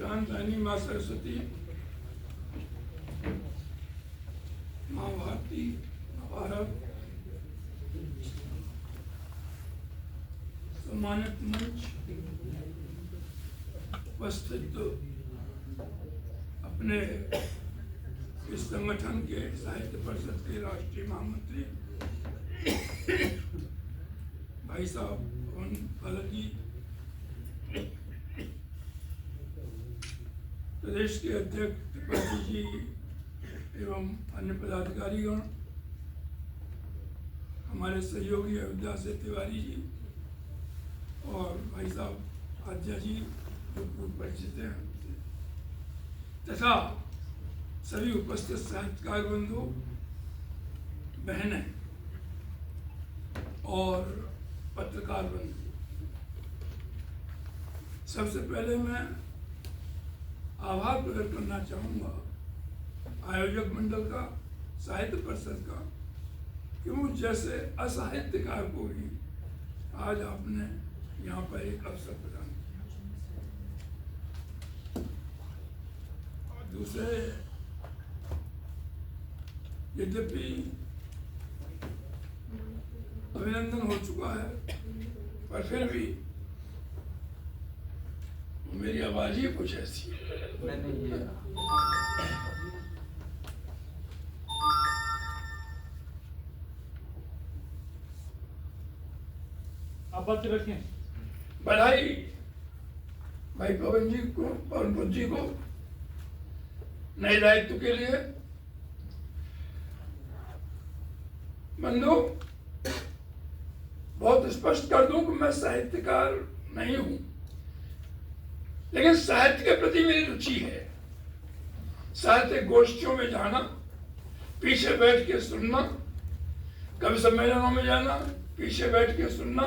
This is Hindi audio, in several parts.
ज्ञानदायिनी माँ सरस्वती, माँ भारती, भारत, सम्मानित मंच उपस्थित अपने इस संगठन के साहित्य परिषद के राष्ट्रीय महामंत्री भाई साहब पवन पालक जी, प्रदेश के अध्यक्ष त्रिपाठी जी एवं अन्य पदाधिकारीगण, हमारे सहयोगी अयोध्या से तिवारी जी और भाई साहब आद्या जी जो पूर्व परिचित हैं, तथा सभी उपस्थित साहित्यकार बंधु, बहनें और पत्रकार बंधु, सबसे पहले मैं आभार प्रकट करना चाहूँगा आयोजक मंडल का, साहित्य परिषद का, कि मुझ जैसे असाहित्यकार को भी आज आपने यहाँ पर एक अवसर प्रदान किया। और दूसरे, यद्यपि अभिनंदन हो चुका है, पर फिर भी मेरी आवाज ही कुछ ऐसी है। आप बात रखें। बधाई भाई पवन जी को, पवन जी को नए दायित्व के लिए। बंधु, बहुत स्पष्ट कर दूं कि मैं साहित्यकार नहीं हूं, लेकिन साहित्य के प्रति मेरी रुचि है। साहित्य गोष्ठियों में जाना, पीछे बैठ के सुनना, कवि सम्मेलनों में जाना, पीछे बैठ के सुनना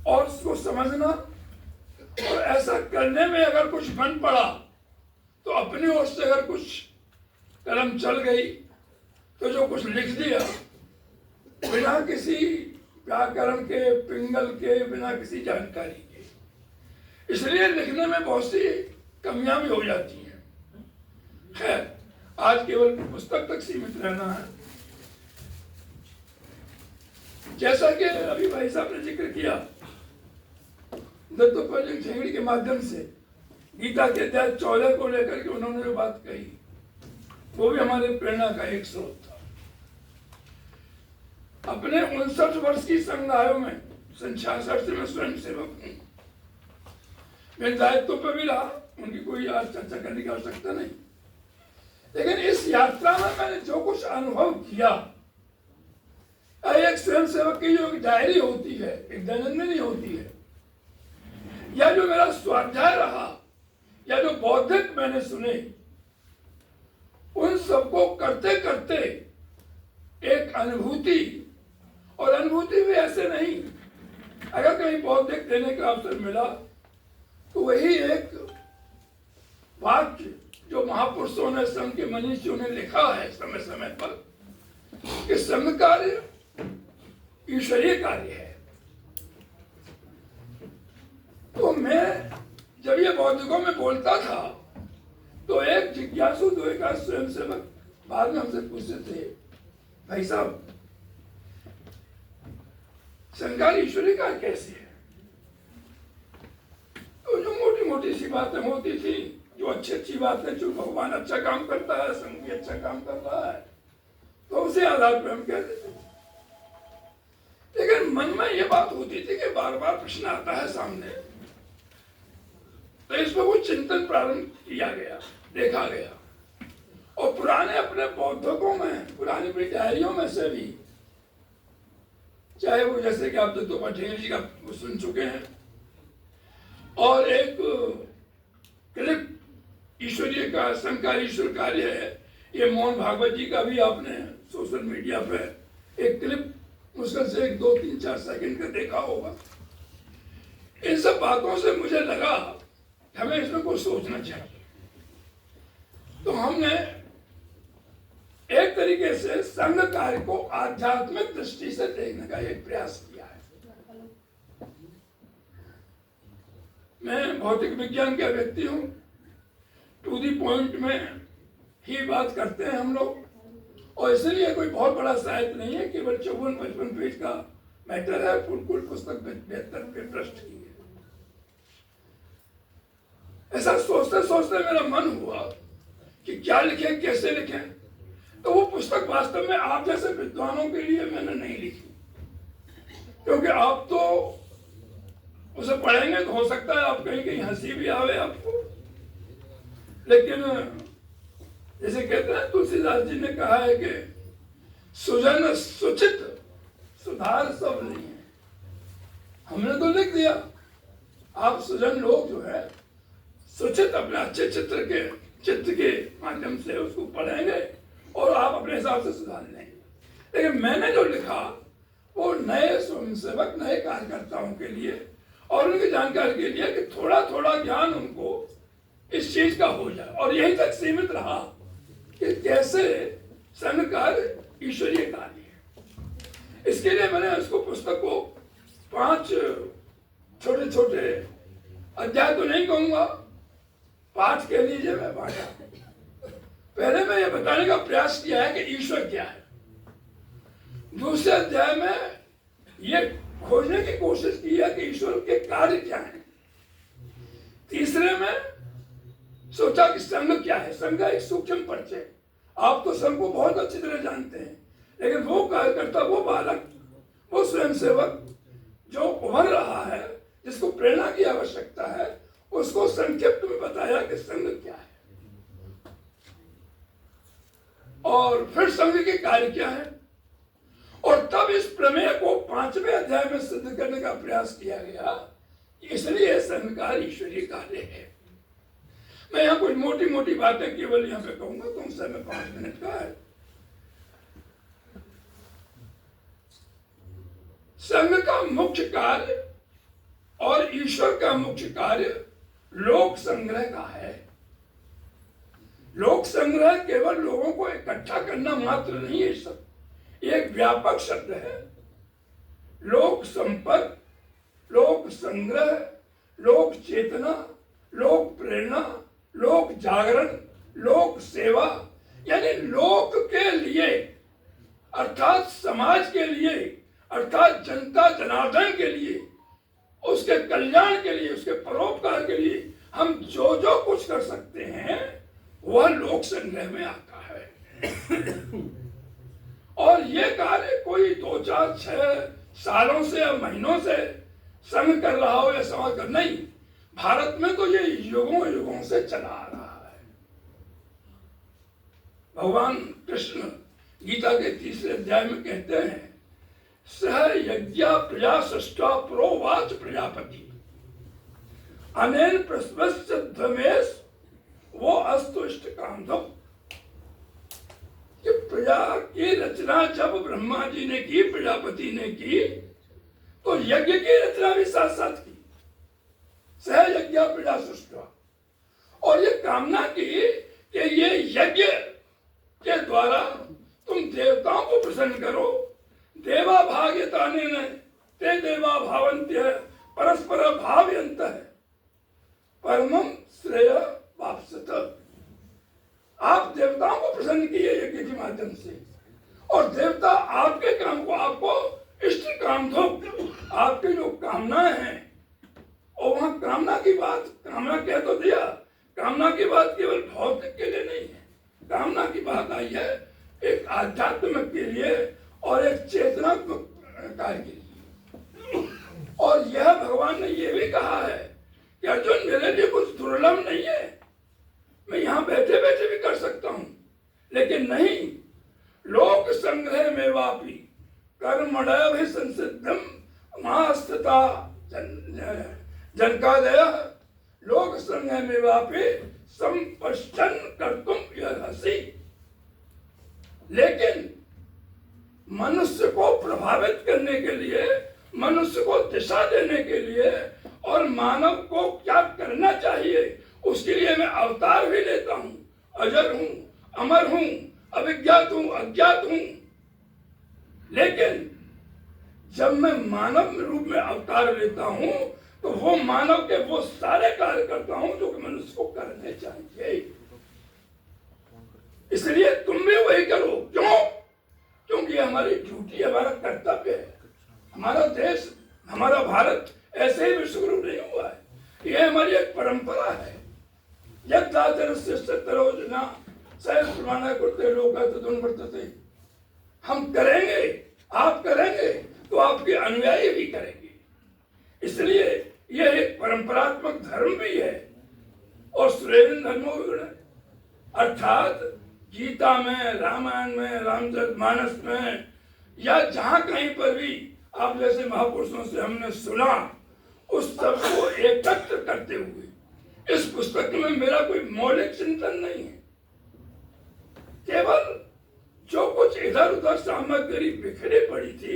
और उसको समझना, और ऐसा करने में अगर कुछ बन पड़ा तो अपनी ओर से अगर कुछ कलम चल गई तो जो कुछ लिख दिया बिना किसी व्याकरण के, पिंगल के, बिना किसी जानकारी के, इसलिए लिखने में बहुत सी कमियां भी हो जाती हैं। खैर, आज केवल पुस्तक तक सीमित रहना है। जैसा कि अभी भाई साहब ने जिक्र किया, दत्तोपंत ठेंगड़ी के माध्यम से गीता के अध्याय 14 को लेकर के उन्होंने जो बात कही, वो भी हमारे प्रेरणा का एक स्रोत था। अपने 59 वर्ष की संघ आयु में, सन 66 से मैं स्वयं सेवक हूँ, मेरे दायित्व पर भी रहा, उनकी कोई आज चर्चा करने की आवश्यकता नहीं। लेकिन इस यात्रा में मैंने जो कुछ अनुभव किया, एक स्वयं सेवक की जो डायरी होती है, एक दैनंदिनी होती है, या जो मेरा स्वाध्याय रहा, या जो बौद्धिक मैंने सुने, उन सबको करते करते एक अनुभूति, और अनुभूति भी ऐसे नहीं, अगर कहीं बौद्धिक देने का अवसर मिला तो वही एक वाक्य जो महापुरुषों ने, संघ के मनीषियों ने लिखा है समय समय पर, कि संघ कार्य ईश्वरीय कार्य है। तो मैं जब ये बौद्धिकों में बोलता था तो एक जिज्ञासु द्वैका स्वयं सेवक बाद में हमसे पूछते थे, भाई साहब, संघ ईश्वरीय कार्य कैसे है? तो जो मोटी मोटी सी बातें होती थी, जो अच्छी अच्छी बातें, जो भगवान अच्छा काम करता है, संघ भी अच्छा काम कर रहा है, तो उसी आधार पर हम कहते थे। लेकिन मन में यह बात होती थी कि बार बार प्रश्न आता है सामने, तो इस पर कुछ चिंतन प्रारंभ किया गया, देखा गया, और पुराने अपने बौद्धकों में, पुरानी अपनी डायरियों में से भी, चाहे वो जैसे कि आप दत्तोपंत ठेंगड़ी जी का सुन चुके हैं, और एक क्लिप ईश्वरीय का, संकार ईश्वर कार्य है, ये मोहन भागवत जी का भी आपने सोशल मीडिया पे एक क्लिप मुश्किल से 1, 2, 3, 4 सेकंड का देखा होगा। इन सब बातों से मुझे लगा हमें इसमें कुछ सोचना चाहिए। तो हमने एक तरीके से संघ कार्य को आध्यात्मिक दृष्टि से देखने का एक प्रयास किया है। मैं भौतिक विज्ञान का व्यक्ति हूँ, टू दी पॉइंट में ही बात करते हैं हम लोग, और इसलिए कोई बहुत बड़ा साहित्य नहीं है, केवल 54-55 पेज का मैटर है। कुल पुस्तक 72 पे पृष्ठ की है। ऐसा सोचते सोचते मेरा मन हुआ कि क्या लिखें, कैसे लिखें। तो वो पुस्तक वास्तव में आप जैसे विद्वानों के लिए मैंने नहीं लिखी, क्योंकि आप तो उसे पढ़ेंगे तो हो सकता है आप कहीं कहीं हंसी भी आवे आपको, लेकिन जैसे कहते हैं तुलसीदास जी ने कहा है कि सुजन सुचित सुधार सब नहीं है। हमने तो लिख दिया, आप सुजन लोग जो है सुचित अपने अच्छे चित्र के माध्यम से उसको पढ़ेंगे और आप अपने हिसाब से सुधार लेंगे। लेकिन मैंने जो लिखा वो नए स्वयंसेवक, नए कार्यकर्ताओं के लिए और उनकी जानकारी के लिए कि थोड़ा थोड़ा ज्ञान उनको इस चीज का हो जाए, और यहीं तक सीमित रहा कि कैसे संघ कार्य ईश्वरीय कार्य है। इसके लिए मैंने उसको पुस्तक को 5 छोटे छोटे अध्याय तो नहीं कहूंगा, पाठ कह लीजिए, मैं बांटा। पहले मैं ये बताने का प्रयास किया है कि ईश्वर क्या है। दूसरे अध्याय में ये खोजने की कोशिश की है कि ईश्वर के कार्य क्या है। तीसरे में सोचा कि संघ क्या है। संघ का एक सूक्ष्म परिचय, आप तो संघ को बहुत अच्छी तरह जानते हैं, लेकिन वो कार्यकर्ता, वो बालक, वो स्वयंसेवक जो उभर रहा है, जिसको प्रेरणा की आवश्यकता है, उसको संक्षिप्त में बताया कि संघ क्या है और फिर संघ के कार्य क्या है। और तब इस प्रमेय को 5वें अध्याय में सिद्ध करने का प्रयास किया गया, इसलिए संघ कार्य ईश्वरीय कार्य है। मैं यहाँ कुछ मोटी मोटी बातें केवल यहाँ पे कहूंगा, तो समय 5 मिनट का है। संघ का मुख्य कार्य और ईश्वर का मुख्य कार्य लोक संग्रह का है। लोक संग्रह केवल लोगों को इकट्ठा करना मात्र नहीं है, सब एक व्यापक शब्द है। लोक संपर्क, लोक संग्रह, लोक चेतना, लोक प्रेरणा, लोक जागरण, लोक सेवा, यानी लोक के लिए अर्थात समाज के लिए, अर्थात जनता जनार्दन के लिए, उसके कल्याण के लिए, उसके परोपकार के लिए हम जो जो कुछ कर सकते हैं वह लोक संग्रह में आता है। और ये कार्य कोई 2, 4, 6 सालों से या महीनों से संघ कर रहा हो या समाज कर, नहीं, भारत में तो ये युगों युगों से चला आ रहा है। भगवान कृष्ण गीता के 3 अध्याय में कहते हैं, सह यज्ञ प्रजा सृष्टा प्रोवाच प्रजापति अनेन प्रस्वस्वेश वो अस्तु इष्ट कामधो। कि प्रजा की रचना जब ब्रह्मा जी ने की, प्रजापति ने की, तो यज्ञ की रचना भी साथ साथ की। सह यज्ञ प्रजा सृष्टा, और ये कामना की कि ये यज्ञ के द्वारा तुम देवताओं को प्रसन्न करो। देवा भाग्यताने ते देवा भावन्त्य परस्पर भावयंत है परमम श्रेय वापसत। आप देवताओं को प्रसन्न किए यज्ञ के माध्यम से, और देवता आपके काम को आपको इष्ट काम दो। आपकी जो कामनाएं हैं, और वहां कामना की बात, कामना कह तो दिया, कामना की बात केवल भौतिक के लिए नहीं है। कामना की बात आई है एक आध्यात्मिक के लिए और एक चेतनात्मक कार्य के लिए। और यह भगवान ने यह भी कहा है कि अर्जुन, मेरे लिए कुछ दुर्लभ नहीं है, मैं यहां बैठे बैठे भी कर सकता हूं, लेकिन नहीं, लोक संग्रह में वापी कर्मणय संसिद्धम महास्थिता जनकादय लोक संग्रह में वापी संपश्चन कर्तुम यर्हसि। लेकिन मनुष्य को प्रभावित करने के लिए, मनुष्य को दिशा देने के लिए, और मानव को क्या करना चाहिए, उसके लिए मैं अवतार भी लेता हूं। अजर हूं, अमर हूं, अविज्ञात हूं, अज्ञात हूं। लेकिन जब मैं मानव रूप में अवतार लेता हूं, तो तो वो मानव के वो सारे कार्य करता हूं जो कि मनुष्य को करने चाहिए। इसलिए तुम भी वही करो। क्यों? क्योंकि हमारी ड्यूटी, हमारा कर्तव्य है। हमारा देश, हमारा भारत ऐसे ही विश्वगुरु नहीं हुआ है, यह हमारी एक परंपरा है। यज्ञाचरस्यस्तरोजना सहस्रमाना कुरुते लोका तदुन्वर्तते। हम करेंगे, आप करेंगे तो आपके अनुयायी भी करेंगे। इसलिए यह एक परंपरात्मक धर्म भी है और श्रेष्ठ धर्मों अर्थात गीता में, रामायण में, रामचरितमानस में या जहां कहीं पर भी आप जैसे महापुरुषों से हमने सुना, उस सबको एकत्र करते हुए इस पुस्तक में मेरा कोई मौलिक चिंतन नहीं है। केवल जो कुछ इधर उधर सामग्री बिखरी पड़ी थी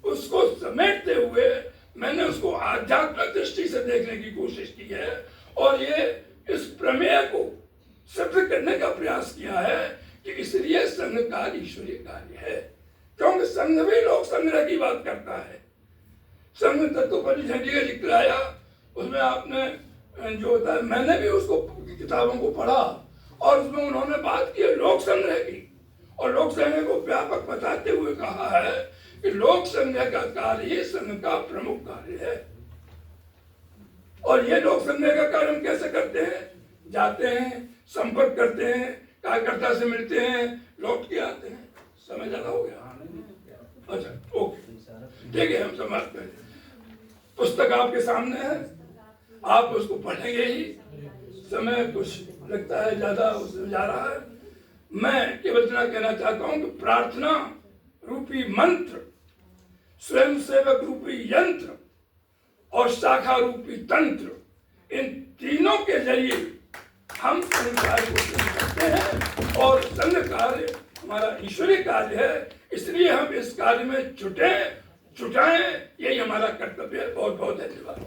उसको समेटते हुए मैंने उसको आध्यात्मिक दृष्टि से देखने की कोशिश की है और ये इस प्रमेय को सिद्ध करने का प्रयास किया है कि इसलिए संघ कार्य ईश्वरीय कार्य है। क्योंकि संघ भी लोक संग्रह की बात करता है। संघ तत्व पर झंडी का जिक्र आया, उसमें आपने जो होता है, मैंने भी उसको किताबों को पढ़ा और उसमें उन्होंने बात की लोक संग्रह की और लोक संग्रह को व्यापक बताते हुए कहा है कि लोक संग्रह का कार्य ही संघ का प्रमुख कार्य है। और ये लोक संग्रह का कार्य हम कैसे करते हैं? जाते हैं, संपर्क करते हैं, कार्यकर्ता से मिलते हैं, लौट के आते हैं। समय ज्यादा हो गया? अच्छा, ओके, ठीक है, हम समाप्त करें। पुस्तक आपके सामने है, आप उसको पढ़ेंगे ही। समय कुछ लगता है ज्यादा उसमें जा रहा है। मैं केवल इतना कहना चाहता हूं कि प्रार्थना रूपी मंत्र, स्वयं सेवक रूपी यंत्र और शाखा रूपी तंत्र, इन तीनों के जरिए हम संघ कार्य को शुरू करते हैं और संघ कार्य हमारा ईश्वरीय कार्य है। इसलिए हम इस कार्य में जुटाएं, यही हमारा कर्तव्य है। बहुत बहुत धन्यवाद।